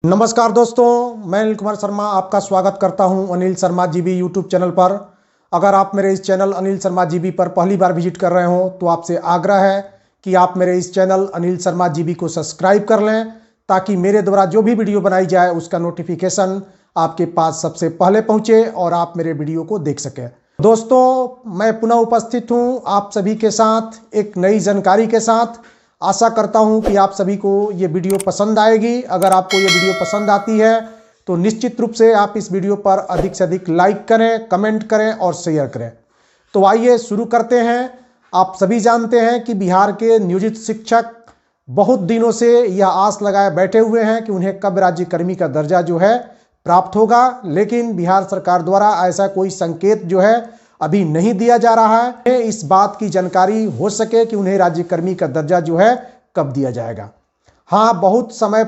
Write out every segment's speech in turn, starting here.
नमस्कार दोस्तों, मैं अनिल कुमार शर्मा आपका स्वागत करता हूं Anil Sharma GB YouTube channel पर। अगर आप मेरे इस चैनल अनिल शर्मा जीबी पर पहली बार विजिट कर रहे हो तो आपसे आग्रह है कि आप मेरे इस चैनल अनिल शर्मा जीबी को सब्सक्राइब कर लें, ताकि मेरे द्वारा जो भी वीडियो बनाई जाए उसका नोटिफिकेशन आपके पास सबसे पहले पहुँचे और आप मेरे वीडियो को देख सकें। दोस्तों, मैं पुनः उपस्थित हूँ आप सभी के साथ एक नई जानकारी के साथ। आशा करता हूं कि आप सभी को ये वीडियो पसंद आएगी। अगर आपको ये वीडियो पसंद आती है तो निश्चित रूप से आप इस वीडियो पर अधिक से अधिक लाइक करें, कमेंट करें और शेयर करें। तो आइए शुरू करते हैं। आप सभी जानते हैं कि बिहार के नियोजित शिक्षक बहुत दिनों से यह आस लगाए बैठे हुए हैं कि उन्हें कब राज्यकर्मी का दर्जा जो है प्राप्त होगा, लेकिन बिहार सरकार द्वारा ऐसा कोई संकेत जो है अभी नहीं दिया जा रहा है। इस बात की जानकारी हो सके कि उन्हें राज्यकर्मी का दर्जा जो है कब दिया जाएगा। हाँ, बहुत समय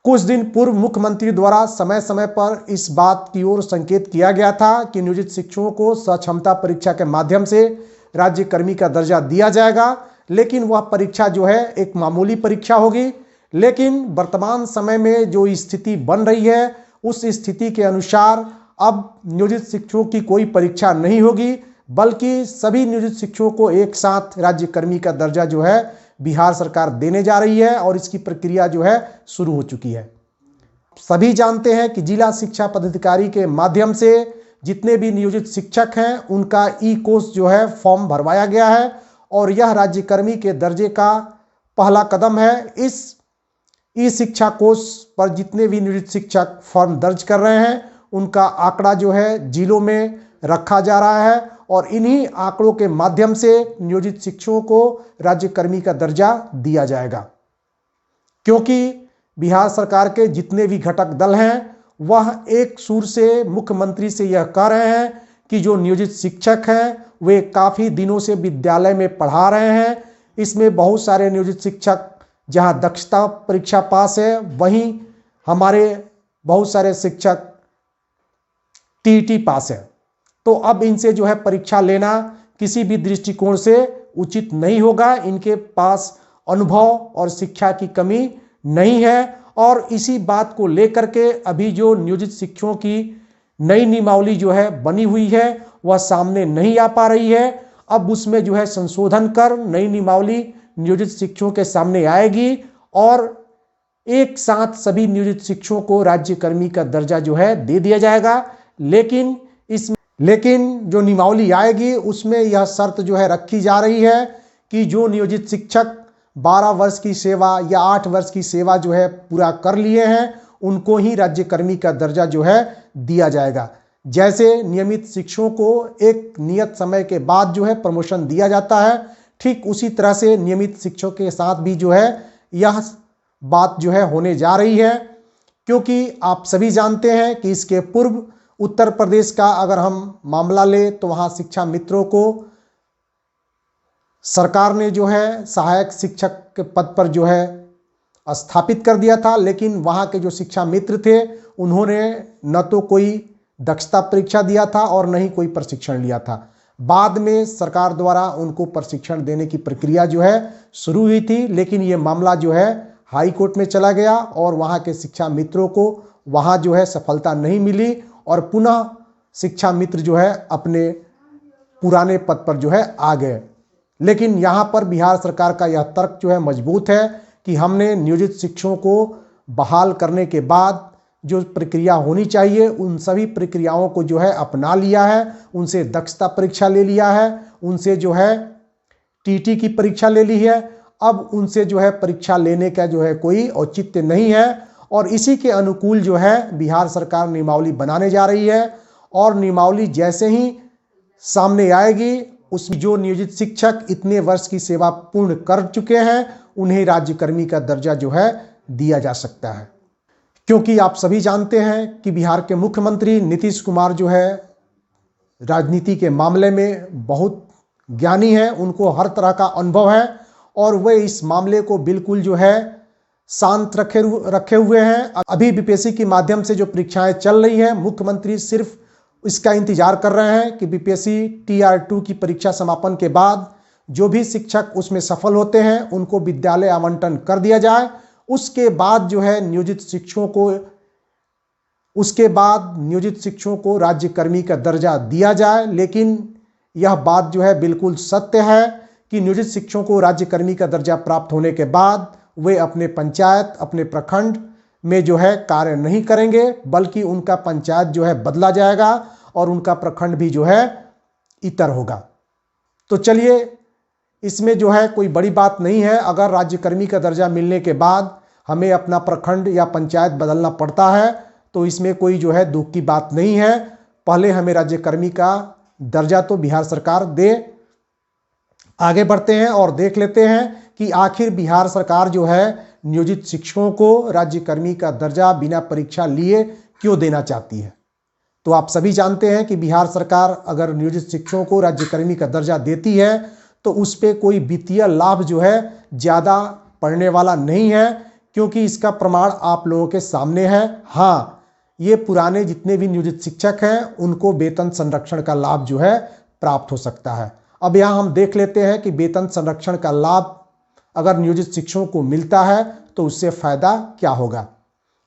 कुछ दिन पूर्व मुख्यमंत्री द्वारा समय समय पर इस बात की ओर संकेत किया गया था कि नियोजित शिक्षकों को सक्षमता परीक्षा के माध्यम से राज्यकर्मी का दर्जा दिया जाएगा, लेकिन वह परीक्षा जो है एक मामूली परीक्षा होगी। लेकिन वर्तमान समय में जो स्थिति बन रही है उस स्थिति के अनुसार अब नियोजित शिक्षकों की कोई परीक्षा नहीं होगी, बल्कि सभी नियोजित शिक्षकों को एक साथ राज्यकर्मी का दर्जा जो है बिहार सरकार देने जा रही है और इसकी प्रक्रिया जो है शुरू हो चुकी है। सभी जानते हैं कि जिला शिक्षा पदाधिकारी के माध्यम से जितने भी नियोजित शिक्षक हैं उनका ई-कोर्स जो है फॉर्म भरवाया गया है और यह राज्यकर्मी के दर्जे का पहला कदम है। इस ई शिक्षा कोर्स पर जितने भी नियोजित शिक्षक फॉर्म दर्ज कर रहे हैं उनका आंकड़ा जो है जिलों में रखा जा रहा है और इन्हीं आंकड़ों के माध्यम से नियोजित शिक्षकों को राज्यकर्मी का दर्जा दिया जाएगा। क्योंकि बिहार सरकार के जितने भी घटक दल हैं वह एक सुर से मुख्यमंत्री से यह कह रहे हैं कि जो नियोजित शिक्षक हैं वे काफ़ी दिनों से विद्यालय में पढ़ा रहे हैं। इसमें बहुत सारे नियोजित शिक्षक जहां दक्षता परीक्षा पास है, वहीं हमारे बहुत सारे शिक्षक टीईटी पास है। तो अब इनसे जो है परीक्षा लेना किसी भी दृष्टिकोण से उचित नहीं होगा। इनके पास अनुभव और शिक्षा की कमी नहीं है और इसी बात को लेकर के अभी जो नियोजित शिक्षकों की नई नियमावली जो है बनी हुई है वह सामने नहीं आ पा रही है। अब उसमें जो है संशोधन कर नई नियमावली नियोजित शिक्षकों के सामने आएगी और एक साथ सभी नियोजित शिक्षकों को राज्यकर्मी का दर्जा जो है दे दिया जाएगा। लेकिन जो नियमावली आएगी उसमें यह शर्त जो है रखी जा रही है कि जो नियोजित शिक्षक 12 वर्ष की सेवा या 8 वर्ष की सेवा जो है पूरा कर लिए हैं उनको ही राज्यकर्मी का दर्जा जो है दिया जाएगा। जैसे नियमित शिक्षकों को एक नियत समय के बाद जो है प्रमोशन दिया जाता है, ठीक उसी तरह से नियमित शिक्षकों के साथ भी जो है यह बात जो है होने जा रही है। क्योंकि आप सभी जानते हैं कि इसके पूर्व उत्तर प्रदेश का अगर हम मामला ले तो वहाँ शिक्षा मित्रों को सरकार ने जो है सहायक शिक्षक के पद पर जो है स्थापित कर दिया था, लेकिन वहाँ के जो शिक्षा मित्र थे उन्होंने न तो कोई दक्षता परीक्षा दिया था और न ही कोई प्रशिक्षण लिया था। बाद में सरकार द्वारा उनको प्रशिक्षण देने की प्रक्रिया जो है शुरू हुई थी, लेकिन ये मामला जो है हाई कोर्ट में चला गया और वहाँ के शिक्षा मित्रों को वहाँ जो है सफलता नहीं मिली और पुनः शिक्षा मित्र जो है अपने पुराने पद पर जो है आ गए। लेकिन यहाँ पर बिहार सरकार का यह तर्क जो है मजबूत है कि हमने नियोजित शिक्षकों को बहाल करने के बाद जो प्रक्रिया होनी चाहिए उन सभी प्रक्रियाओं को जो है अपना लिया है। उनसे दक्षता परीक्षा ले लिया है, उनसे जो है टीटी की परीक्षा ले ली है। अब उनसे जो है परीक्षा लेने का जो है कोई औचित्य नहीं है और इसी के अनुकूल जो है बिहार सरकार नियमावली बनाने जा रही है और नियमावली जैसे ही सामने आएगी उसमें जो नियोजित शिक्षक इतने वर्ष की सेवा पूर्ण कर चुके हैं उन्हें राज्यकर्मी का दर्जा जो है दिया जा सकता है। क्योंकि आप सभी जानते हैं कि बिहार के मुख्यमंत्री नीतीश कुमार जो है राजनीति के मामले में बहुत ज्ञानी है, उनको हर तरह का अनुभव है और वे इस मामले को बिल्कुल जो है शांत रखे हुए हैं। अभी बीपीएससी के माध्यम से जो परीक्षाएं चल रही हैं, मुख्यमंत्री सिर्फ इसका इंतजार कर रहे हैं कि बीपीएससी TR2 की परीक्षा समापन के बाद जो भी शिक्षक उसमें सफल होते हैं उनको विद्यालय आवंटन कर दिया जाए उसके बाद जो है नियोजित शिक्षकों को राज्यकर्मी का दर्जा दिया जाए। लेकिन यह बात जो है बिल्कुल सत्य है कि नियोजित शिक्षकों को राज्यकर्मी का दर्जा प्राप्त होने के बाद वे अपने पंचायत, अपने प्रखंड में जो है कार्य नहीं करेंगे, बल्कि उनका पंचायत जो है बदला जाएगा और उनका प्रखंड भी जो है इतर होगा। तो चलिए, इसमें जो है कोई बड़ी बात नहीं है। अगर राज्यकर्मी का दर्जा मिलने के बाद हमें अपना प्रखंड या पंचायत बदलना पड़ता है तो इसमें कोई जो है दुख की बात नहीं है। पहले हमें राज्यकर्मी का दर्जा तो बिहार सरकार दे। आगे बढ़ते हैं और देख लेते हैं कि आखिर बिहार सरकार जो है नियोजित शिक्षकों को राज्यकर्मी का दर्जा बिना परीक्षा लिए क्यों देना चाहती है। तो आप सभी जानते हैं कि बिहार सरकार अगर नियोजित शिक्षकों को राज्यकर्मी का दर्जा देती है तो उस पर कोई वित्तीय लाभ जो है ज़्यादा पड़ने वाला नहीं है, क्योंकि इसका प्रमाण आप लोगों के सामने है। हाँ, ये पुराने जितने भी नियोजित शिक्षक हैं उनको वेतन संरक्षण का लाभ जो है प्राप्त हो सकता है। अब यहाँ हम देख लेते हैं कि वेतन संरक्षण का लाभ अगर नियोजित शिक्षकों को मिलता है तो उससे फायदा क्या होगा।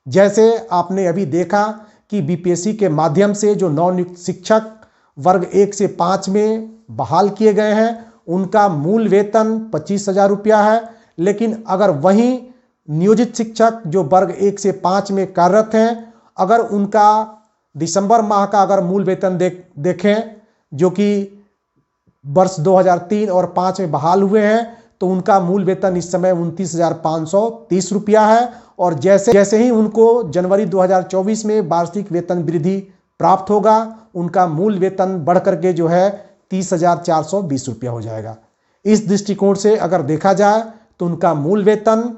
जैसे आपने अभी देखा कि बीपीएससी के माध्यम से जो नवनियुक्त शिक्षक वर्ग 1 से 5 में बहाल किए गए हैं उनका मूल वेतन 25,000 रुपया है। लेकिन अगर वहीं नियोजित शिक्षक जो वर्ग 1 से 5 में कार्यरत हैं, अगर उनका दिसंबर माह का अगर मूल वेतन देखें जो कि वर्ष 2003 और 5 में बहाल हुए हैं, तो उनका मूल वेतन इस समय 29,530 रुपया है। और जैसे ही उनको जनवरी 2024 में वार्षिक वेतन वृद्धि प्राप्त होगा, उनका मूल वेतन बढ़ करके जो है 30,420 रुपया हो जाएगा। इस दृष्टिकोण से अगर देखा जाए तो उनका मूल वेतन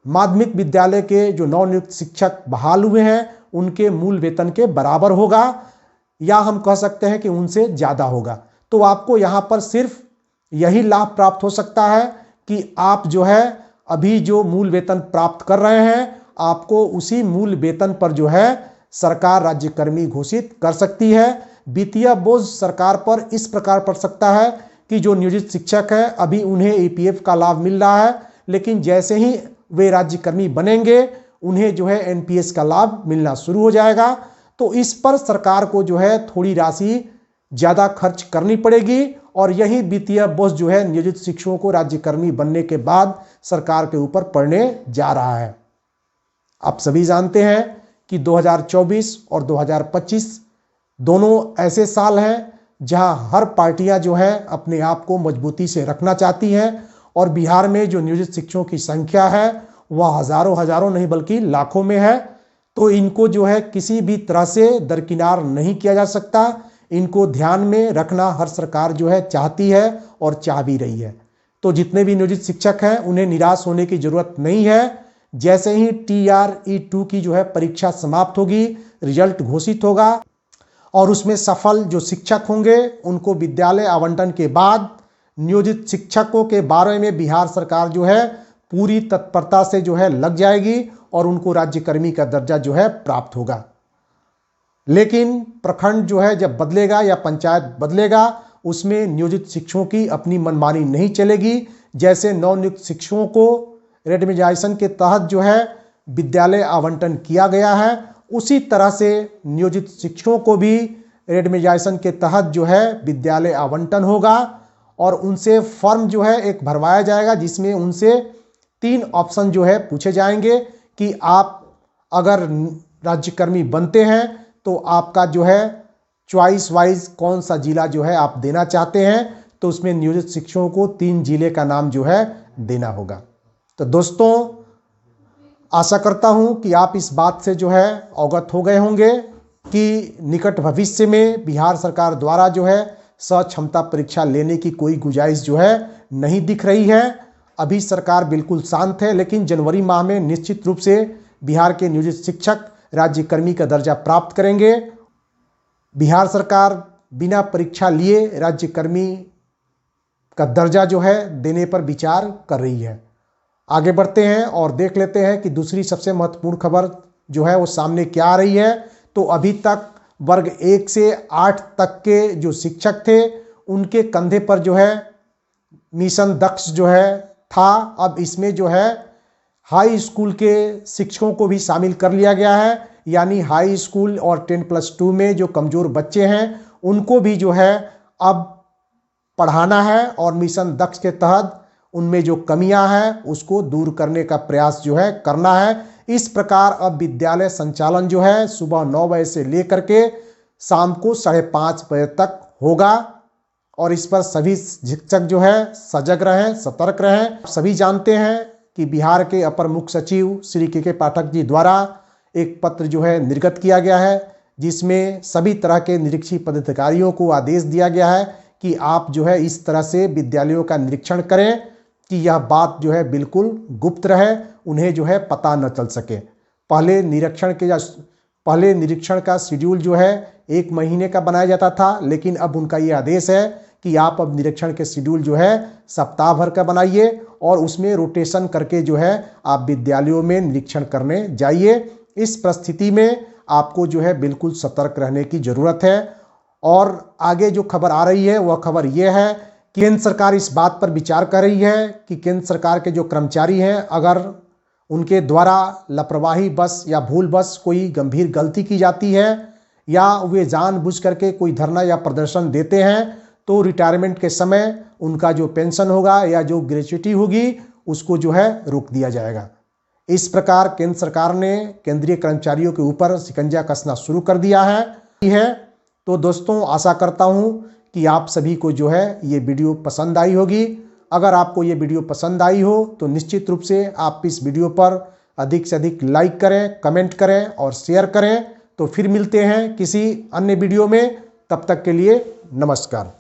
माध्यमिक विद्यालय के जो नवनियुक्त शिक्षक बहाल हुए हैं उनके मूल वेतन के बराबर होगा, या हम कह सकते हैं कि उनसे ज़्यादा होगा। तो आपको यहाँ पर सिर्फ यही लाभ प्राप्त हो सकता है कि आप जो है अभी जो मूल वेतन प्राप्त कर रहे हैं, आपको उसी मूल वेतन पर जो है सरकार राज्यकर्मी घोषित कर सकती है। वित्तीय बोझ सरकार पर इस प्रकार पड़ सकता है कि जो नियोजित शिक्षक है अभी उन्हें ईपीएफ का लाभ मिल रहा है, लेकिन जैसे ही वे राज्यकर्मी बनेंगे उन्हें जो है एनपीएस का लाभ मिलना शुरू हो जाएगा। तो इस पर सरकार को जो है थोड़ी राशि ज़्यादा खर्च करनी पड़ेगी, और यही वित्तीय बोझ जो है नियोजित शिक्षकों को राज्यकर्मी बनने के बाद सरकार के ऊपर पड़ने जा रहा है। आप सभी जानते हैं कि 2024 और 2025 दोनों ऐसे साल हैं जहां हर पार्टियां जो है अपने आप को मजबूती से रखना चाहती हैं, और बिहार में जो नियोजित शिक्षकों की संख्या है वह हजारों नहीं बल्कि लाखों में है। तो इनको जो है किसी भी तरह से दरकिनार नहीं किया जा सकता। इनको ध्यान में रखना हर सरकार जो है चाहती है और चाह भी रही है। तो जितने भी नियोजित शिक्षक हैं उन्हें निराश होने की जरूरत नहीं है। जैसे ही TRE2 की जो है परीक्षा समाप्त होगी, रिजल्ट घोषित होगा और उसमें सफल जो शिक्षक होंगे उनको विद्यालय आवंटन के बाद नियोजित शिक्षकों के बारे में बिहार सरकार जो है पूरी तत्परता से जो है लग जाएगी और उनको राज्यकर्मी का दर्जा जो है प्राप्त होगा। लेकिन प्रखंड जो है जब बदलेगा या पंचायत बदलेगा, उसमें नियोजित शिक्षकों की अपनी मनमानी नहीं चलेगी। जैसे नवनियुक्त शिक्षकों को रेडमिजाइजेशन के तहत जो है विद्यालय आवंटन किया गया है, उसी तरह से नियोजित शिक्षकों को भी रेडमिजाइजेशन के तहत जो है विद्यालय आवंटन होगा, और उनसे फॉर्म जो है एक भरवाया जाएगा जिसमें उनसे 3 ऑप्शन जो है पूछे जाएंगे कि आप अगर राज्यकर्मी बनते हैं तो आपका जो है चॉइस वाइज कौन सा जिला जो है आप देना चाहते हैं। तो उसमें नियोजित शिक्षकों को 3 जिले का नाम जो है देना होगा। तो दोस्तों, आशा करता हूं कि आप इस बात से जो है अवगत हो गए होंगे कि निकट भविष्य में बिहार सरकार द्वारा जो है सक्षमता परीक्षा लेने की कोई गुंजाइश जो है नहीं दिख रही है। अभी सरकार बिल्कुल शांत है, लेकिन जनवरी माह में निश्चित रूप से बिहार के नियोजित शिक्षक राज्यकर्मी का दर्जा प्राप्त करेंगे। बिहार सरकार बिना परीक्षा लिए राज्यकर्मी का दर्जा जो है देने पर विचार कर रही है। आगे बढ़ते हैं और देख लेते हैं कि दूसरी सबसे महत्वपूर्ण खबर जो है वो सामने क्या आ रही है। तो अभी तक वर्ग 1 से 8 तक के जो शिक्षक थे उनके कंधे पर जो है मिशन दक्ष जो है था। अब इसमें जो है हाई स्कूल के शिक्षकों को भी शामिल कर लिया गया है, यानी हाई स्कूल और 10+2 में जो कमज़ोर बच्चे हैं उनको भी जो है अब पढ़ाना है और मिशन दक्ष के तहत उनमें जो कमियां हैं उसको दूर करने का प्रयास जो है करना है। इस प्रकार अब विद्यालय संचालन जो है सुबह 9 बजे से लेकर के शाम को 5:30 बजे तक होगा और इस पर सभी शिक्षक जो है सजग रहें, सतर्क रहें। सभी जानते हैं कि बिहार के अपर मुख्य सचिव श्री के पाठक जी द्वारा एक पत्र जो है निर्गत किया गया है, जिसमें सभी तरह के निरीक्षी पदाधिकारियों को आदेश दिया गया है कि आप जो है इस तरह से विद्यालयों का निरीक्षण करें कि यह बात जो है बिल्कुल गुप्त रहे, उन्हें जो है पता न चल सके। पहले निरीक्षण का शेड्यूल जो है 1 महीने का बनाया जाता था, लेकिन अब उनका ये आदेश है कि आप अब निरीक्षण के शेड्यूल जो है सप्ताह भर का बनाइए और उसमें रोटेशन करके जो है आप विद्यालयों में निरीक्षण करने जाइए। इस परिस्थिति में आपको जो है बिल्कुल सतर्क रहने की ज़रूरत है। और आगे जो खबर आ रही है वह खबर यह है कि केंद्र सरकार इस बात पर विचार कर रही है कि केंद्र सरकार के जो कर्मचारी हैं अगर उनके द्वारा लापरवाही बस या भूल बस कोई गंभीर गलती की जाती है या वे जानबूझ करके कोई धरना या प्रदर्शन देते हैं तो रिटायरमेंट के समय उनका जो पेंशन होगा या जो ग्रेच्युटी होगी उसको जो है रोक दिया जाएगा। इस प्रकार केंद्र सरकार ने केंद्रीय कर्मचारियों के ऊपर शिकंजा कसना शुरू कर दिया है। तो दोस्तों, आशा करता हूं कि आप सभी को जो है ये वीडियो पसंद आई होगी। अगर आपको ये वीडियो पसंद आई हो तो निश्चित रूप से आप इस वीडियो पर अधिक से अधिक लाइक करें, कमेंट करें और शेयर करें। तो फिर मिलते हैं किसी अन्य वीडियो में, तब तक के लिए नमस्कार।